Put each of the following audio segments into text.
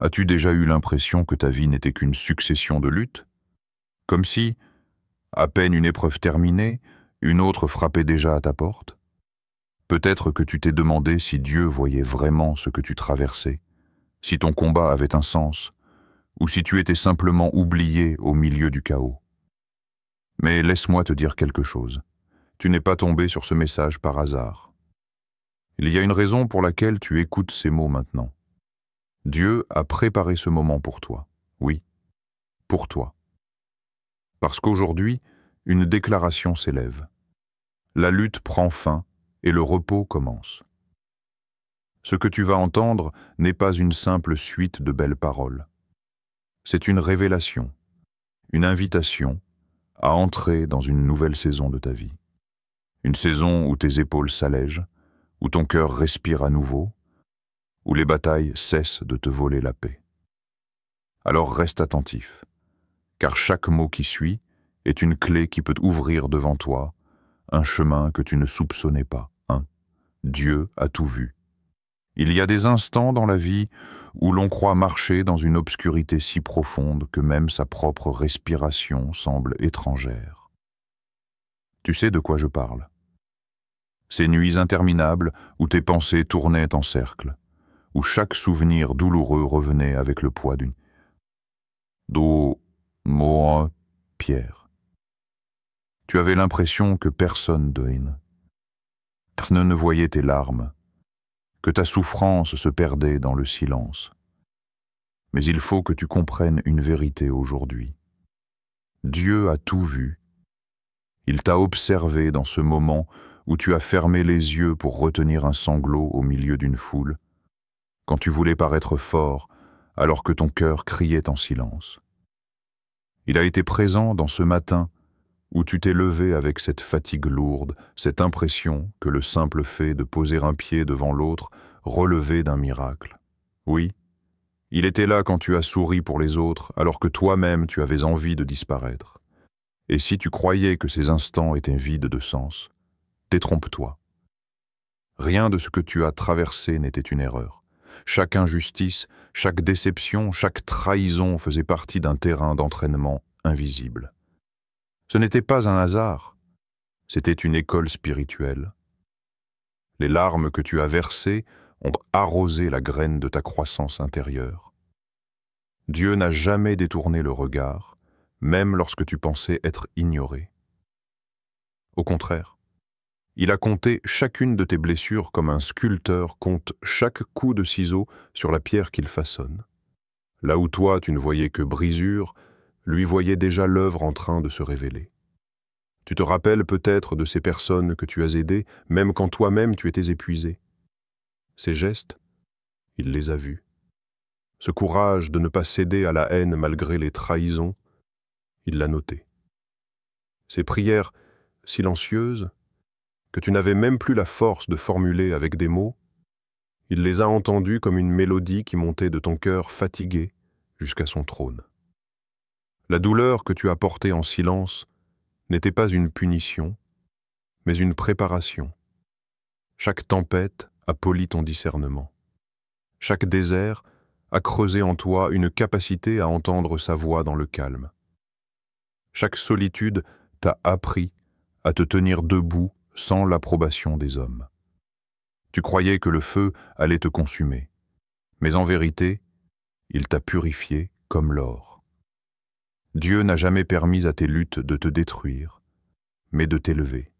As-tu déjà eu l'impression que ta vie n'était qu'une succession de luttes? Comme si, à peine une épreuve terminée, une autre frappait déjà à ta porte? Peut-être que tu t'es demandé si Dieu voyait vraiment ce que tu traversais, si ton combat avait un sens, ou si tu étais simplement oublié au milieu du chaos. Mais laisse-moi te dire quelque chose. Tu n'es pas tombé sur ce message par hasard. Il y a une raison pour laquelle tu écoutes ces mots maintenant. Dieu a préparé ce moment pour toi. Oui, pour toi. Parce qu'aujourd'hui, une déclaration s'élève. La lutte prend fin et le repos commence. Ce que tu vas entendre n'est pas une simple suite de belles paroles. C'est une révélation, une invitation à entrer dans une nouvelle saison de ta vie. Une saison où tes épaules s'allègent, où ton cœur respire à nouveau, où les batailles cessent de te voler la paix. Alors reste attentif, car chaque mot qui suit est une clé qui peut ouvrir devant toi un chemin que tu ne soupçonnais pas. Dieu a tout vu. Il y a des instants dans la vie où l'on croit marcher dans une obscurité si profonde que même sa propre respiration semble étrangère. Tu sais de quoi je parle. Ces nuits interminables où tes pensées tournaient en cercle, où chaque souvenir douloureux revenait avec le poids d'une pierre. Tu avais l'impression que personne ne voyait tes larmes, que ta souffrance se perdait dans le silence. Mais il faut que tu comprennes une vérité aujourd'hui. Dieu a tout vu. Il t'a observé dans ce moment où tu as fermé les yeux pour retenir un sanglot au milieu d'une foule, quand tu voulais paraître fort alors que ton cœur criait en silence. Il a été présent dans ce matin où tu t'es levé avec cette fatigue lourde, cette impression que le simple fait de poser un pied devant l'autre relevait d'un miracle. Oui, il était là quand tu as souri pour les autres, alors que toi-même tu avais envie de disparaître. Et si tu croyais que ces instants étaient vides de sens, détrompe-toi. Rien de ce que tu as traversé n'était une erreur. Chaque injustice, chaque déception, chaque trahison faisait partie d'un terrain d'entraînement invisible. Ce n'était pas un hasard, c'était une école spirituelle. Les larmes que tu as versées ont arrosé la graine de ta croissance intérieure. Dieu n'a jamais détourné le regard, même lorsque tu pensais être ignoré. Au contraire, il a compté chacune de tes blessures comme un sculpteur compte chaque coup de ciseau sur la pierre qu'il façonne. Là où toi tu ne voyais que brisure, lui voyait déjà l'œuvre en train de se révéler. Tu te rappelles peut-être de ces personnes que tu as aidées, même quand toi-même tu étais épuisé. Ces gestes, il les a vus. Ce courage de ne pas céder à la haine malgré les trahisons, il l'a noté. Ces prières silencieuses, que tu n'avais même plus la force de formuler avec des mots, il les a entendues comme une mélodie qui montait de ton cœur fatigué jusqu'à son trône. La douleur que tu as portée en silence n'était pas une punition, mais une préparation. Chaque tempête a poli ton discernement. Chaque désert a creusé en toi une capacité à entendre sa voix dans le calme. Chaque solitude t'a appris à te tenir debout sans l'approbation des hommes. Tu croyais que le feu allait te consumer, mais en vérité, il t'a purifié comme l'or. Dieu n'a jamais permis à tes luttes de te détruire, mais de t'élever.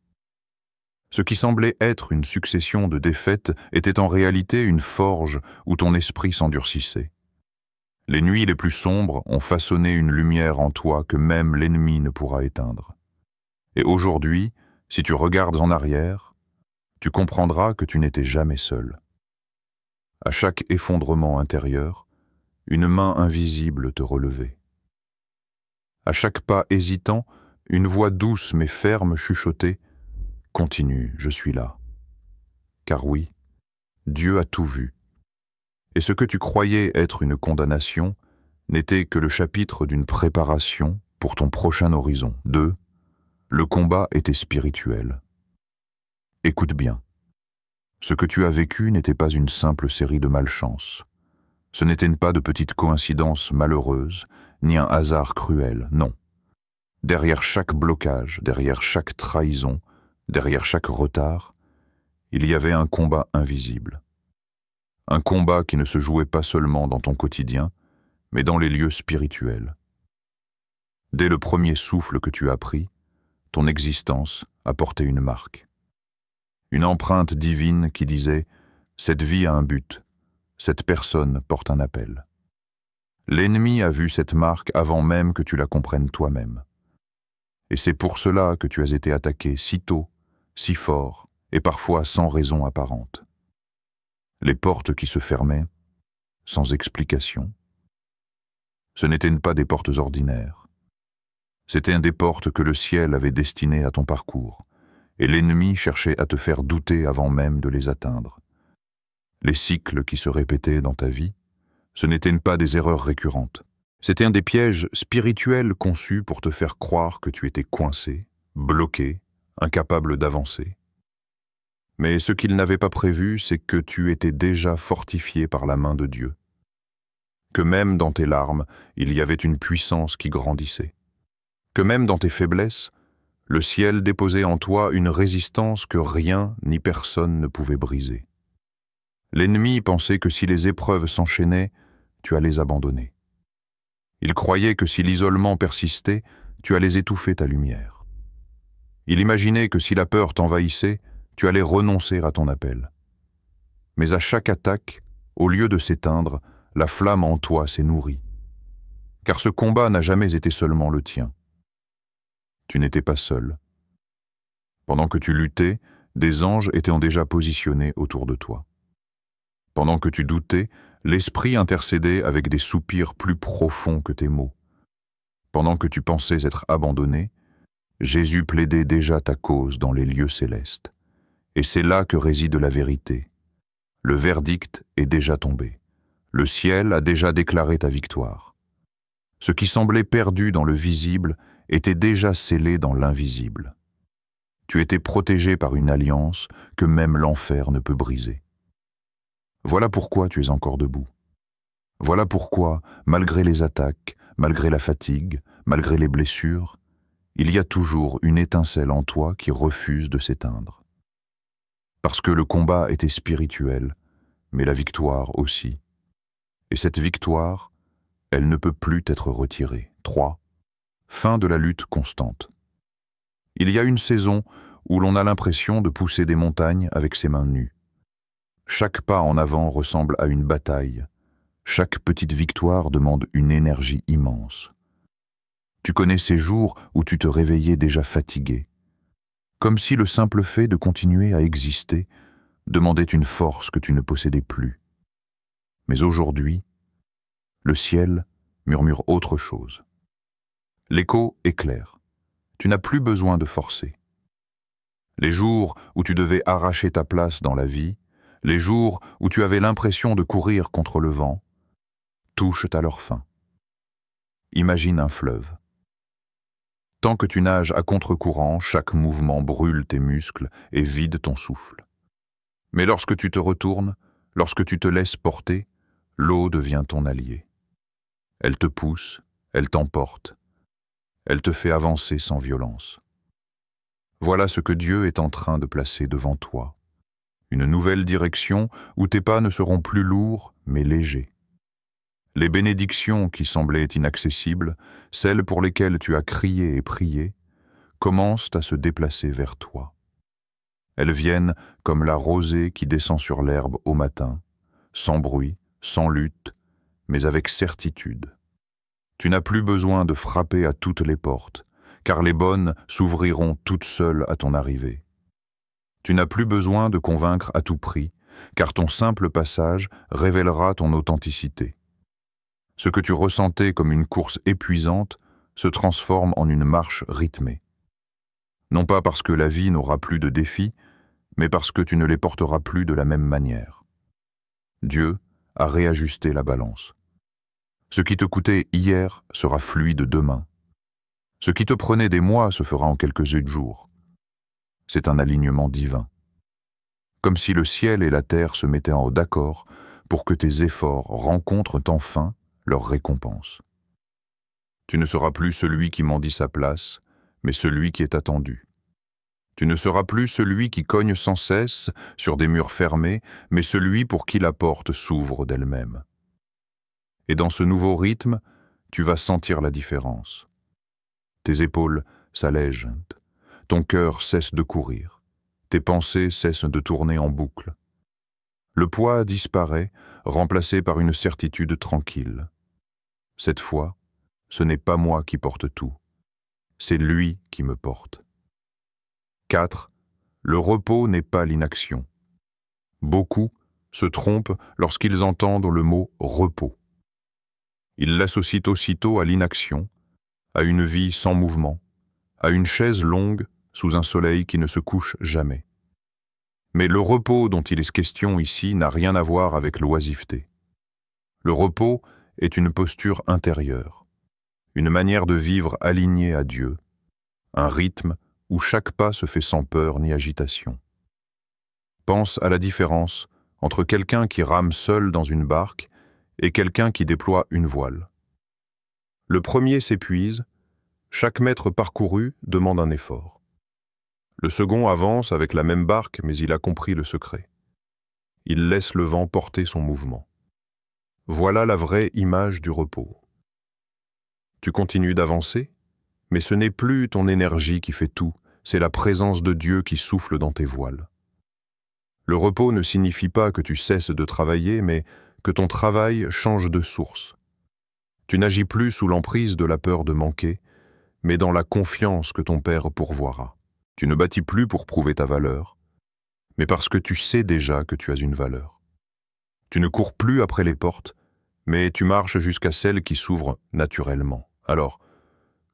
Ce qui semblait être une succession de défaites était en réalité une forge où ton esprit s'endurcissait. Les nuits les plus sombres ont façonné une lumière en toi que même l'ennemi ne pourra éteindre. Et aujourd'hui, si tu regardes en arrière, tu comprendras que tu n'étais jamais seul. À chaque effondrement intérieur, une main invisible te relevait. À chaque pas hésitant, une voix douce mais ferme chuchotait « Continue, je suis là ». Car oui, Dieu a tout vu. Et ce que tu croyais être une condamnation n'était que le chapitre d'une préparation pour ton prochain horizon. Le combat était spirituel. Écoute bien. Ce que tu as vécu n'était pas une simple série de malchances. Ce n'étaient pas de petites coïncidences malheureuses, ni un hasard cruel, non. Derrière chaque blocage, derrière chaque trahison, derrière chaque retard, il y avait un combat invisible. Un combat qui ne se jouait pas seulement dans ton quotidien, mais dans les lieux spirituels. Dès le premier souffle que tu as pris, ton existence a porté une marque. Une empreinte divine qui disait « Cette vie a un but, cette personne porte un appel ». L'ennemi a vu cette marque avant même que tu la comprennes toi-même. Et c'est pour cela que tu as été attaqué si tôt, si fort, et parfois sans raison apparente. Les portes qui se fermaient, sans explication. Ce n'étaient pas des portes ordinaires. C'étaient des portes que le ciel avait destinées à ton parcours, et l'ennemi cherchait à te faire douter avant même de les atteindre. Les cycles qui se répétaient dans ta vie, ce n'étaient pas des erreurs récurrentes. C'était un des pièges spirituels conçus pour te faire croire que tu étais coincé, bloqué, incapable d'avancer. Mais ce qu'il n'avait pas prévu, c'est que tu étais déjà fortifié par la main de Dieu. Que même dans tes larmes, il y avait une puissance qui grandissait. Que même dans tes faiblesses, le ciel déposait en toi une résistance que rien ni personne ne pouvait briser. L'ennemi pensait que si les épreuves s'enchaînaient, tu allais abandonner. Il croyait que si l'isolement persistait, tu allais étouffer ta lumière. Il imaginait que si la peur t'envahissait, tu allais renoncer à ton appel. Mais à chaque attaque, au lieu de s'éteindre, la flamme en toi s'est nourrie. Car ce combat n'a jamais été seulement le tien. Tu n'étais pas seul. Pendant que tu luttais, des anges étaient déjà positionnés autour de toi. Pendant que tu doutais, l'Esprit intercédait avec des soupirs plus profonds que tes mots. Pendant que tu pensais être abandonné, Jésus plaidait déjà ta cause dans les lieux célestes. Et c'est là que réside la vérité. Le verdict est déjà tombé. Le ciel a déjà déclaré ta victoire. Ce qui semblait perdu dans le visible était déjà scellé dans l'invisible. Tu étais protégé par une alliance que même l'enfer ne peut briser. Voilà pourquoi tu es encore debout. Voilà pourquoi, malgré les attaques, malgré la fatigue, malgré les blessures, il y a toujours une étincelle en toi qui refuse de s'éteindre. Parce que le combat était spirituel, mais la victoire aussi. Et cette victoire, elle ne peut plus être retirée. 3. Fin de la lutte constante. Il y a une saison où l'on a l'impression de pousser des montagnes avec ses mains nues. Chaque pas en avant ressemble à une bataille. Chaque petite victoire demande une énergie immense. Tu connais ces jours où tu te réveillais déjà fatigué, comme si le simple fait de continuer à exister demandait une force que tu ne possédais plus. Mais aujourd'hui, le ciel murmure autre chose. L'écho est clair. Tu n'as plus besoin de forcer. Les jours où tu devais arracher ta place dans la vie, les jours où tu avais l'impression de courir contre le vent, touchent à leur fin. Imagine un fleuve. Tant que tu nages à contre-courant, chaque mouvement brûle tes muscles et vide ton souffle. Mais lorsque tu te retournes, lorsque tu te laisses porter, l'eau devient ton allié. Elle te pousse, elle t'emporte, elle te fait avancer sans violence. Voilà ce que Dieu est en train de placer devant toi. Une nouvelle direction où tes pas ne seront plus lourds, mais légers. Les bénédictions qui semblaient inaccessibles, celles pour lesquelles tu as crié et prié, commencent à se déplacer vers toi. Elles viennent comme la rosée qui descend sur l'herbe au matin, sans bruit, sans lutte, mais avec certitude. Tu n'as plus besoin de frapper à toutes les portes, car les bonnes s'ouvriront toutes seules à ton arrivée. Tu n'as plus besoin de convaincre à tout prix, car ton simple passage révélera ton authenticité. Ce que tu ressentais comme une course épuisante se transforme en une marche rythmée. Non pas parce que la vie n'aura plus de défis, mais parce que tu ne les porteras plus de la même manière. Dieu a réajusté la balance. Ce qui te coûtait hier sera fluide demain. Ce qui te prenait des mois se fera en quelques jours. C'est un alignement divin. Comme si le ciel et la terre se mettaient en d'accord pour que tes efforts rencontrent enfin leur récompense. Tu ne seras plus celui qui mendie sa place, mais celui qui est attendu. Tu ne seras plus celui qui cogne sans cesse sur des murs fermés, mais celui pour qui la porte s'ouvre d'elle-même. Et dans ce nouveau rythme, tu vas sentir la différence. Tes épaules s'allègent, ton cœur cesse de courir, tes pensées cessent de tourner en boucle. Le poids disparaît, remplacé par une certitude tranquille. Cette fois, ce n'est pas moi qui porte tout, c'est lui qui me porte. 4. Le repos n'est pas l'inaction. Beaucoup se trompent lorsqu'ils entendent le mot « repos ». Ils l'associent aussitôt à l'inaction, à une vie sans mouvement, à une chaise longue sous un soleil qui ne se couche jamais. Mais le repos dont il est question ici n'a rien à voir avec l'oisiveté. Le repos est une posture intérieure, une manière de vivre alignée à Dieu, un rythme où chaque pas se fait sans peur ni agitation. Pense à la différence entre quelqu'un qui rame seul dans une barque et quelqu'un qui déploie une voile. Le premier s'épuise, chaque mètre parcouru demande un effort. Le second avance avec la même barque, mais il a compris le secret. Il laisse le vent porter son mouvement. Voilà la vraie image du repos. Tu continues d'avancer, mais ce n'est plus ton énergie qui fait tout, c'est la présence de Dieu qui souffle dans tes voiles. Le repos ne signifie pas que tu cesses de travailler, mais que ton travail change de source. Tu n'agis plus sous l'emprise de la peur de manquer, mais dans la confiance que ton Père pourvoira. Tu ne bâtis plus pour prouver ta valeur, mais parce que tu sais déjà que tu as une valeur. Tu ne cours plus après les portes, mais tu marches jusqu'à celles qui s'ouvrent naturellement. Alors,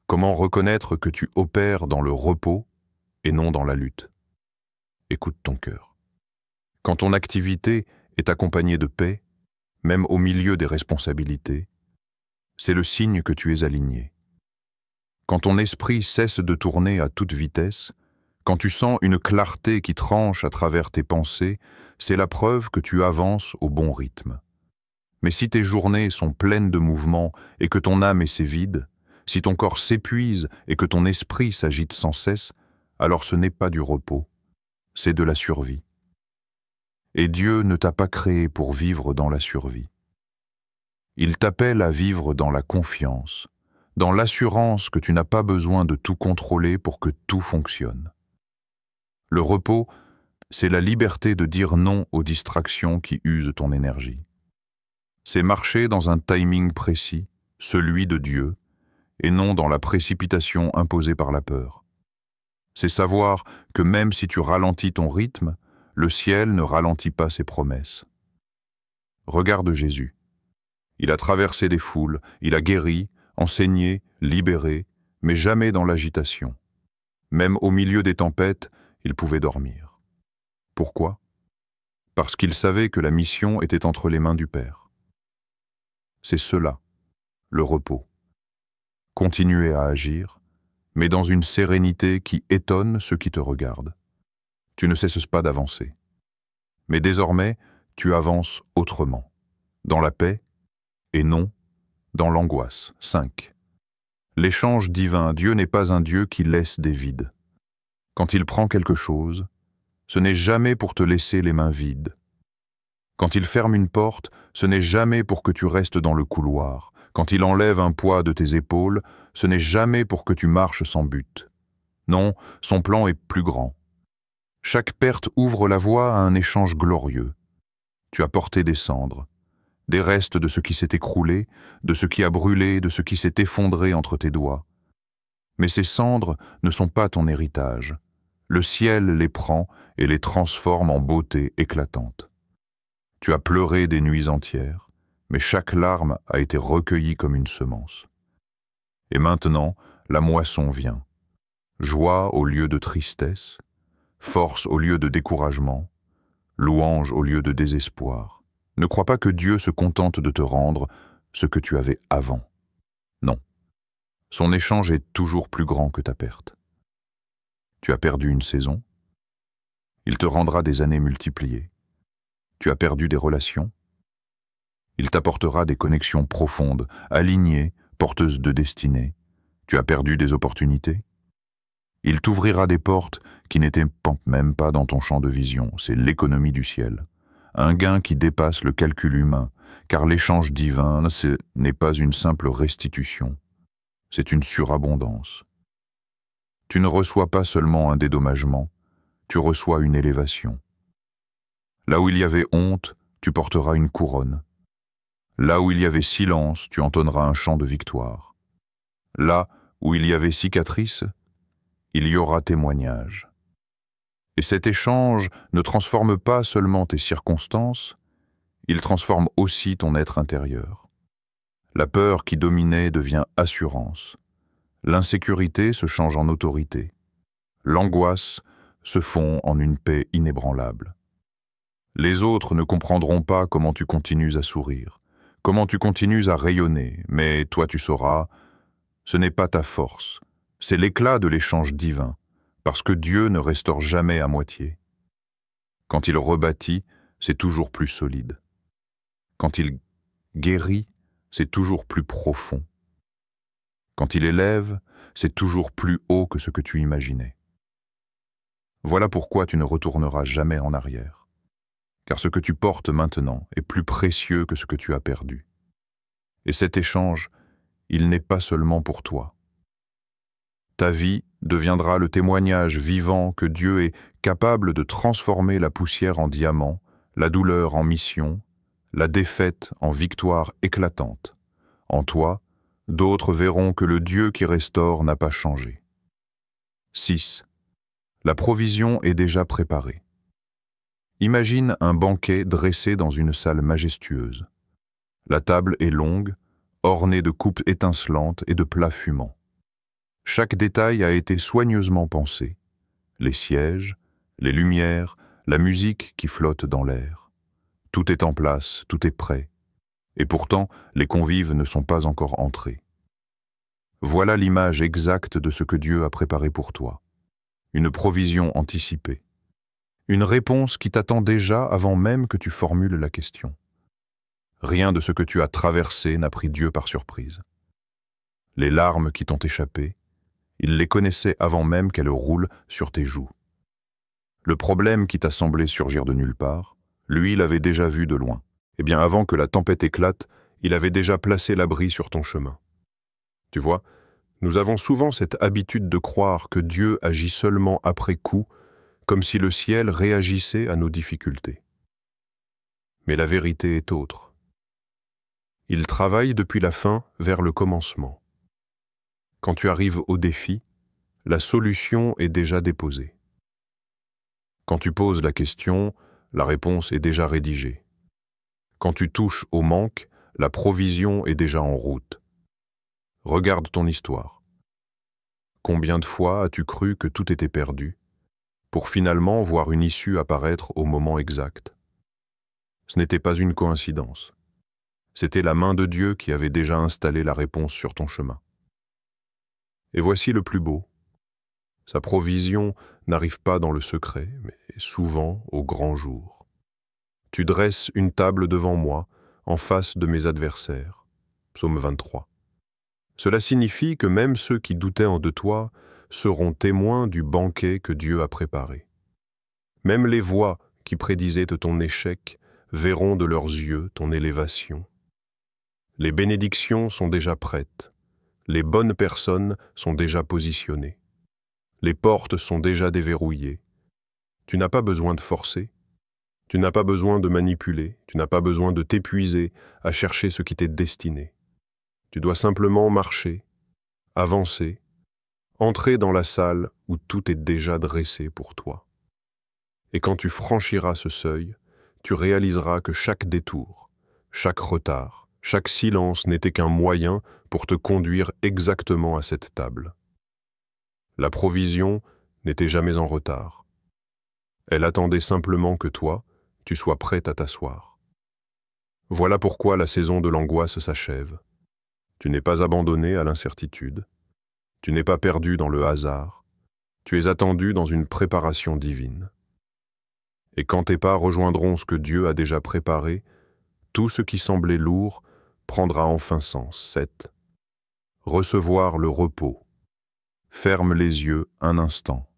comment reconnaître que tu opères dans le repos et non dans la lutte? Écoute ton cœur. Quand ton activité est accompagnée de paix, même au milieu des responsabilités, c'est le signe que tu es aligné. Quand ton esprit cesse de tourner à toute vitesse, quand tu sens une clarté qui tranche à travers tes pensées, c'est la preuve que tu avances au bon rythme. Mais si tes journées sont pleines de mouvements et que ton âme est vide, si ton corps s'épuise et que ton esprit s'agite sans cesse, alors ce n'est pas du repos, c'est de la survie. Et Dieu ne t'a pas créé pour vivre dans la survie. Il t'appelle à vivre dans la confiance, dans l'assurance que tu n'as pas besoin de tout contrôler pour que tout fonctionne. Le repos, c'est la liberté de dire non aux distractions qui usent ton énergie. C'est marcher dans un timing précis, celui de Dieu, et non dans la précipitation imposée par la peur. C'est savoir que même si tu ralentis ton rythme, le ciel ne ralentit pas ses promesses. Regarde Jésus. Il a traversé des foules, il a guéri, enseigné, libéré, mais jamais dans l'agitation. Même au milieu des tempêtes, il pouvait dormir. Pourquoi? Parce qu'il savait que la mission était entre les mains du Père. C'est cela, le repos. Continuer à agir, mais dans une sérénité qui étonne ceux qui te regardent. Tu ne cesses pas d'avancer. Mais désormais, tu avances autrement, dans la paix et non dans l'angoisse. 5. L'échange divin, Dieu n'est pas un Dieu qui laisse des vides. Quand il prend quelque chose, ce n'est jamais pour te laisser les mains vides. Quand il ferme une porte, ce n'est jamais pour que tu restes dans le couloir. Quand il enlève un poids de tes épaules, ce n'est jamais pour que tu marches sans but. Non, son plan est plus grand. Chaque perte ouvre la voie à un échange glorieux. Tu as porté des cendres, des restes de ce qui s'est écroulé, de ce qui a brûlé, de ce qui s'est effondré entre tes doigts. Mais ces cendres ne sont pas ton héritage. Le ciel les prend et les transforme en beauté éclatante. Tu as pleuré des nuits entières, mais chaque larme a été recueillie comme une semence. Et maintenant, la moisson vient. Joie au lieu de tristesse, force au lieu de découragement, louange au lieu de désespoir. Ne crois pas que Dieu se contente de te rendre ce que tu avais avant. Non. Son échange est toujours plus grand que ta perte. Tu as perdu une saison, il te rendra des années multipliées. Tu as perdu des relations, Il t'apportera des connexions profondes, alignées, porteuses de destinée. Tu as perdu des opportunités? Il t'ouvrira des portes qui n'étaient même pas dans ton champ de vision. C'est l'économie du ciel. Un gain qui dépasse le calcul humain, car l'échange divin, ce n'est pas une simple restitution. C'est une surabondance. Tu ne reçois pas seulement un dédommagement, tu reçois une élévation. Là où il y avait honte, tu porteras une couronne. Là où il y avait silence, tu entonneras un chant de victoire. Là où il y avait cicatrice, il y aura témoignage. Et cet échange ne transforme pas seulement tes circonstances, il transforme aussi ton être intérieur. La peur qui dominait devient assurance. L'insécurité se change en autorité. L'angoisse se fond en une paix inébranlable. Les autres ne comprendront pas comment tu continues à sourire, comment tu continues à rayonner, mais toi tu sauras, ce n'est pas ta force, c'est l'éclat de l'échange divin, parce que Dieu ne restaure jamais à moitié. Quand il rebâtit, c'est toujours plus solide. Quand il guérit, c'est toujours plus profond. Quand il élève, c'est toujours plus haut que ce que tu imaginais. Voilà pourquoi tu ne retourneras jamais en arrière. Car ce que tu portes maintenant est plus précieux que ce que tu as perdu. Et cet échange, il n'est pas seulement pour toi. Ta vie deviendra le témoignage vivant que Dieu est capable de transformer la poussière en diamant, la douleur en mission, la défaite en victoire éclatante. En toi, d'autres verront que le Dieu qui restaure n'a pas changé. 6. La provision est déjà préparée. Imagine un banquet dressé dans une salle majestueuse. La table est longue, ornée de coupes étincelantes et de plats fumants. Chaque détail a été soigneusement pensé. Les sièges, les lumières, la musique qui flotte dans l'air. Tout est en place, tout est prêt. Et pourtant, les convives ne sont pas encore entrés. Voilà l'image exacte de ce que Dieu a préparé pour toi. Une provision anticipée. Une réponse qui t'attend déjà avant même que tu formules la question. Rien de ce que tu as traversé n'a pris Dieu par surprise. Les larmes qui t'ont échappé, il les connaissait avant même qu'elles roulent sur tes joues. Le problème qui t'a semblé surgir de nulle part, lui l'avait déjà vu de loin. Eh bien, avant que la tempête éclate, il avait déjà placé l'abri sur ton chemin. Tu vois, nous avons souvent cette habitude de croire que Dieu agit seulement après coup, comme si le ciel réagissait à nos difficultés. Mais la vérité est autre. Il travaille depuis la fin vers le commencement. Quand tu arrives au défi, la solution est déjà déposée. Quand tu poses la question, la réponse est déjà rédigée. Quand tu touches au manque, la provision est déjà en route. Regarde ton histoire. Combien de fois as-tu cru que tout était perdu, pour finalement voir une issue apparaître au moment exact? Ce n'était pas une coïncidence. C'était la main de Dieu qui avait déjà installé la réponse sur ton chemin. Et voici le plus beau. Sa provision n'arrive pas dans le secret, mais souvent au grand jour. Tu dresses une table devant moi, en face de mes adversaires. Psaume 23. Cela signifie que même ceux qui doutaient de toi seront témoins du banquet que Dieu a préparé. Même les voix qui prédisaient ton échec verront de leurs yeux ton élévation. Les bénédictions sont déjà prêtes. Les bonnes personnes sont déjà positionnées. Les portes sont déjà déverrouillées. Tu n'as pas besoin de forcer. Tu n'as pas besoin de manipuler. Tu n'as pas besoin de t'épuiser à chercher ce qui t'est destiné. Tu dois simplement marcher, avancer, entrer dans la salle où tout est déjà dressé pour toi. Et quand tu franchiras ce seuil, tu réaliseras que chaque détour, chaque retard, chaque silence n'était qu'un moyen pour te conduire exactement à cette table. La provision n'était jamais en retard. Elle attendait simplement que toi, tu sois prête à t'asseoir. Voilà pourquoi la saison de l'angoisse s'achève. Tu n'es pas abandonné à l'incertitude. Tu n'es pas perdu dans le hasard. Tu es attendu dans une préparation divine. Et quand tes pas rejoindront ce que Dieu a déjà préparé, Tout ce qui semblait lourd prendra enfin sens. 7. Recevoir le repos. Ferme les yeux un instant.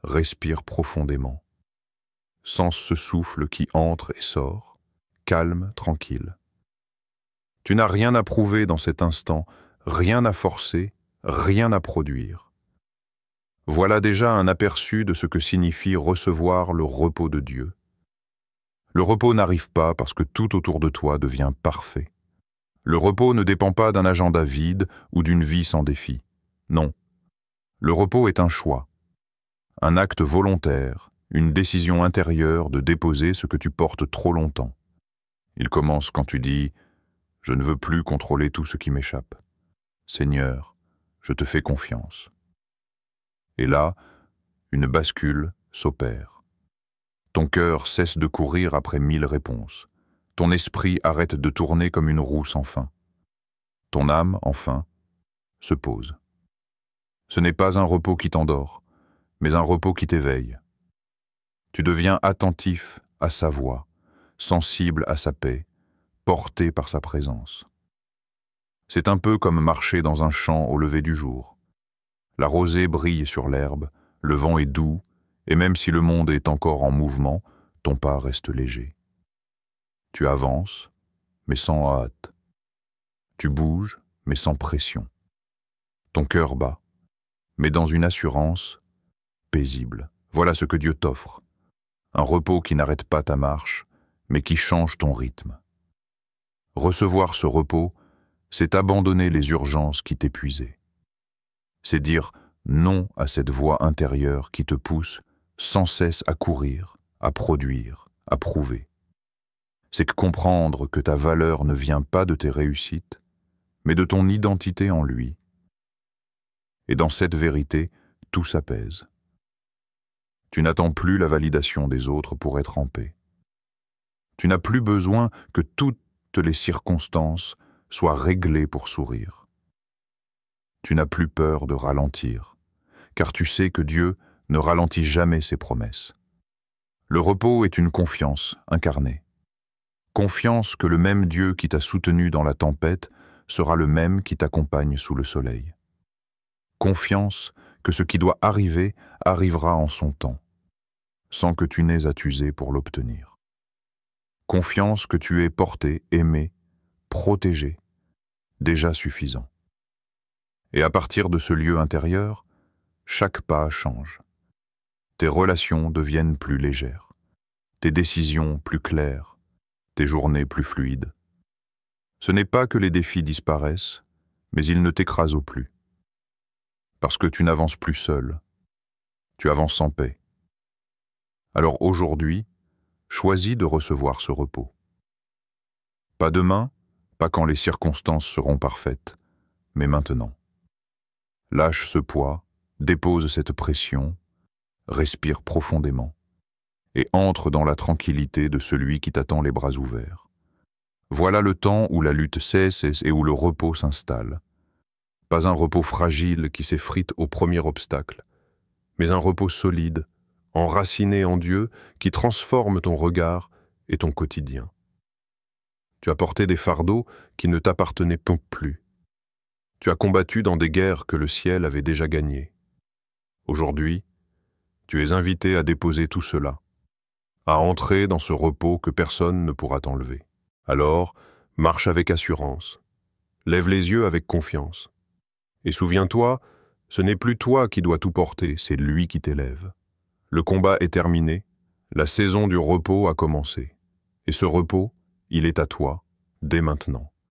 Respire profondément. Sens ce souffle qui entre et sort, calme, tranquille. Tu n'as rien à prouver dans cet instant, rien à forcer, rien à produire. Voilà déjà un aperçu de ce que signifie recevoir le repos de Dieu. Le repos n'arrive pas parce que tout autour de toi devient parfait. Le repos ne dépend pas d'un agenda vide ou d'une vie sans défi. Non. Le repos est un choix, un acte volontaire, une décision intérieure de déposer ce que tu portes trop longtemps. Il commence quand tu dis « Je ne veux plus contrôler tout ce qui m'échappe. Seigneur, je te fais confiance. » Et là, une bascule s'opère. Ton cœur cesse de courir après 1000 réponses. Ton esprit arrête de tourner comme une roue sans fin. Ton âme, enfin, se pose. Ce n'est pas un repos qui t'endort, mais un repos qui t'éveille. Tu deviens attentif à sa voix, sensible à sa paix, porté par sa présence. C'est un peu comme marcher dans un champ au lever du jour. La rosée brille sur l'herbe, le vent est doux, et même si le monde est encore en mouvement, ton pas reste léger. Tu avances, mais sans hâte. Tu bouges, mais sans pression. Ton cœur bat, mais dans une assurance paisible. Voilà ce que Dieu t'offre. Un repos qui n'arrête pas ta marche, mais qui change ton rythme. Recevoir ce repos, c'est abandonner les urgences qui t'épuisaient. C'est dire non à cette voix intérieure qui te pousse sans cesse à courir, à produire, à prouver. C'est comprendre que ta valeur ne vient pas de tes réussites, mais de ton identité en lui. Et dans cette vérité, tout s'apaise. Tu n'attends plus la validation des autres pour être en paix. Tu n'as plus besoin que toutes les circonstances soient réglées pour sourire. Tu n'as plus peur de ralentir, car tu sais que Dieu ne ralentit jamais ses promesses. Le repos est une confiance incarnée. Confiance que le même Dieu qui t'a soutenu dans la tempête sera le même qui t'accompagne sous le soleil. Confiance que ce qui doit arriver arrivera en son temps, sans que tu n'aies à t'user pour l'obtenir. Confiance que tu es porté, aimé, protégé, déjà suffisant. Et à partir de ce lieu intérieur, chaque pas change. Tes relations deviennent plus légères, tes décisions plus claires, tes journées plus fluides. Ce n'est pas que les défis disparaissent, mais ils ne t'écrasent plus. Parce que tu n'avances plus seul, tu avances en paix. Alors aujourd'hui, choisis de recevoir ce repos. Pas demain, pas quand les circonstances seront parfaites, mais maintenant. Lâche ce poids, dépose cette pression, respire profondément et entre dans la tranquillité de celui qui t'attend les bras ouverts. Voilà le temps où la lutte cesse et où le repos s'installe. Pas un repos fragile qui s'effrite au premier obstacle, mais un repos solide, enraciné en Dieu, qui transforme ton regard et ton quotidien. Tu as porté des fardeaux qui ne t'appartenaient plus. Tu as combattu dans des guerres que le ciel avait déjà gagnées. Aujourd'hui, tu es invité à déposer tout cela, à entrer dans ce repos que personne ne pourra t'enlever. Alors, marche avec assurance, lève les yeux avec confiance. Et souviens-toi, ce n'est plus toi qui dois tout porter, c'est lui qui t'élève. Le combat est terminé, la saison du repos a commencé. Et ce repos, il est à toi, dès maintenant.